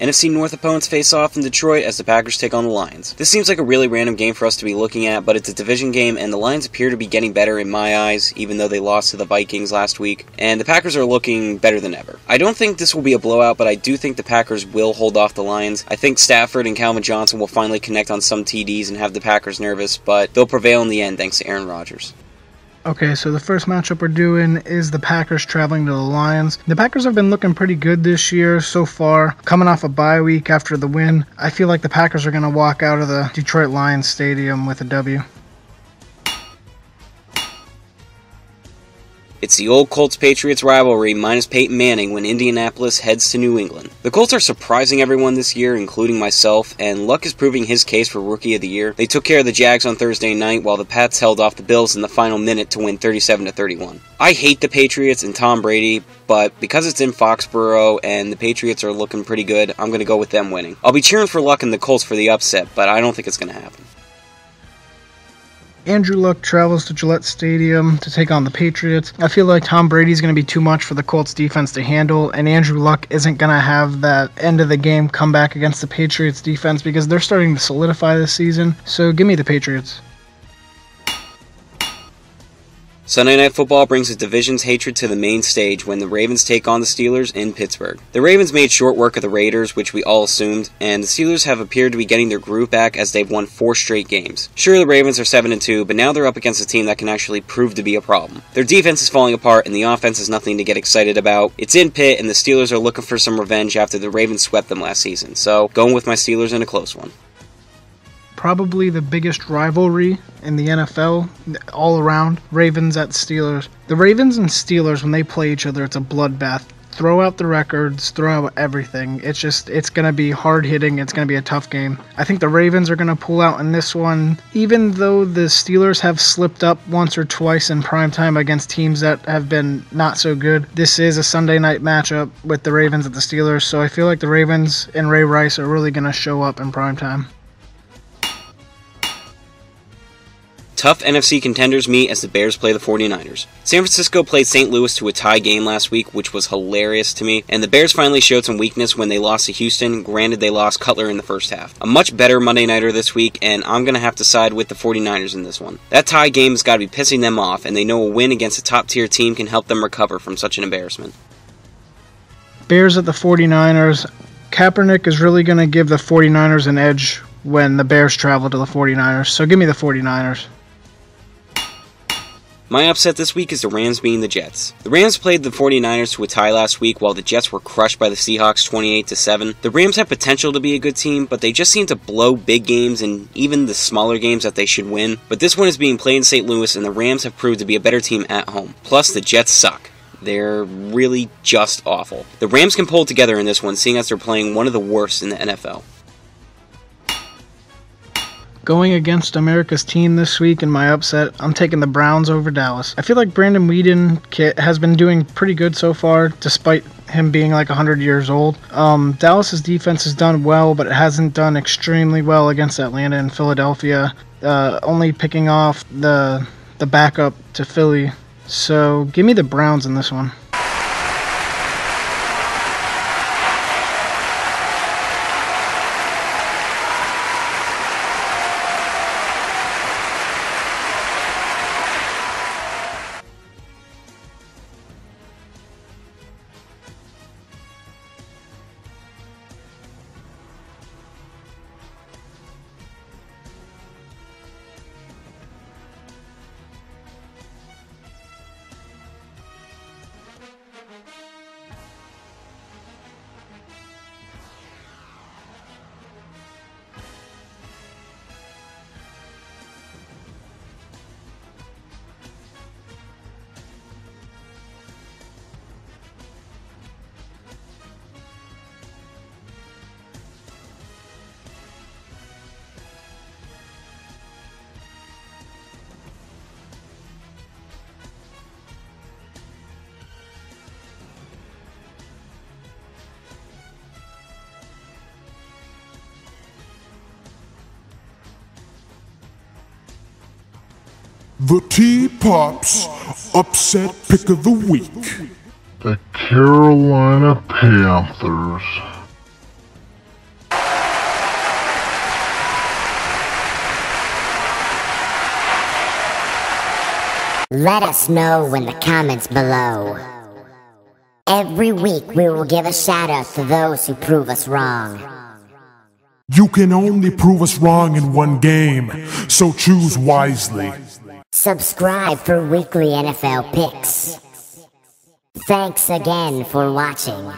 NFC North opponents face off in Detroit as the Packers take on the Lions. This seems like a really random game for us to be looking at, but it's a division game, and the Lions appear to be getting better in my eyes, even though they lost to the Vikings last week, and the Packers are looking better than ever. I don't think this will be a blowout, but I do think the Packers will hold off the Lions. I think Stafford and Calvin Johnson will finally connect on some TDs and have the Packers nervous, but they'll prevail in the end thanks to Aaron Rodgers. Okay, so the first matchup we're doing is the Packers traveling to the Lions. The Packers have been looking pretty good this year so far. Coming off a bye week after the win, I feel like the Packers are going to walk out of the Detroit Lions Stadium with a W. It's the old Colts-Patriots rivalry minus Peyton Manning when Indianapolis heads to New England. The Colts are surprising everyone this year, including myself, and Luck is proving his case for Rookie of the Year. They took care of the Jags on Thursday night, while the Pats held off the Bills in the final minute to win 37-31. I hate the Patriots and Tom Brady, but because it's in Foxborough and the Patriots are looking pretty good, I'm going to go with them winning. I'll be cheering for Luck and the Colts for the upset, but I don't think it's going to happen. Andrew Luck travels to Gillette Stadium to take on the Patriots. I feel like Tom Brady's going to be too much for the Colts defense to handle, and Andrew Luck isn't going to have that end of the game comeback against the Patriots defense because they're starting to solidify this season. So give me the Patriots. Sunday Night Football brings the division's hatred to the main stage when the Ravens take on the Steelers in Pittsburgh. The Ravens made short work of the Raiders, which we all assumed, and the Steelers have appeared to be getting their groove back as they've won 4 straight games. Sure, the Ravens are 7-2, but now they're up against a team that can actually prove to be a problem. Their defense is falling apart, and the offense is nothing to get excited about. It's in Pitt, and the Steelers are looking for some revenge after the Ravens swept them last season, so going with my Steelers in a close one. Probably the biggest rivalry in the NFL, all around, Ravens at Steelers. The Ravens and Steelers, when they play each other, it's a bloodbath. Throw out the records, throw out everything. It's going to be hard-hitting. It's going to be a tough game. I think the Ravens are going to pull out in this one, even though the Steelers have slipped up once or twice in primetime against teams that have been not so good. This is a Sunday night matchup with the Ravens at the Steelers, so I feel like the Ravens and Ray Rice are really going to show up in primetime. Tough NFC contenders meet as the Bears play the 49ers. San Francisco played St. Louis to a tie game last week, which was hilarious to me, and the Bears finally showed some weakness when they lost to Houston. Granted, they lost Cutler in the first half. A much better Monday Nighter this week, and I'm going to have to side with the 49ers in this one. That tie game has got to be pissing them off, and they know a win against a top-tier team can help them recover from such an embarrassment. Bears at the 49ers. Kaepernick is really going to give the 49ers an edge when the Bears travel to the 49ers, so give me the 49ers. My upset this week is the Rams beating the Jets. The Rams played the 49ers to a tie last week while the Jets were crushed by the Seahawks 28-7. The Rams have potential to be a good team, but they just seem to blow big games and even the smaller games that they should win. But this one is being played in St. Louis and the Rams have proved to be a better team at home. Plus, the Jets suck. They're really just awful. The Rams can pull together in this one, seeing as they're playing one of the worst in the NFL. Going against America's team this week in my upset, I'm taking the Browns over Dallas. I feel like Brandon Weeden has been doing pretty good so far, despite him being like 100 years old. Dallas's defense has done well, but it hasn't done extremely well against Atlanta and Philadelphia, only picking off the backup to Philly. So give me the Browns in this one. The T-Pops Upset Pick of the Week. The Carolina Panthers. Let us know in the comments below. Every week we will give a shout out to those who prove us wrong. You can only prove us wrong in one game, so choose wisely. Subscribe for weekly NFL picks. Thanks again for watching.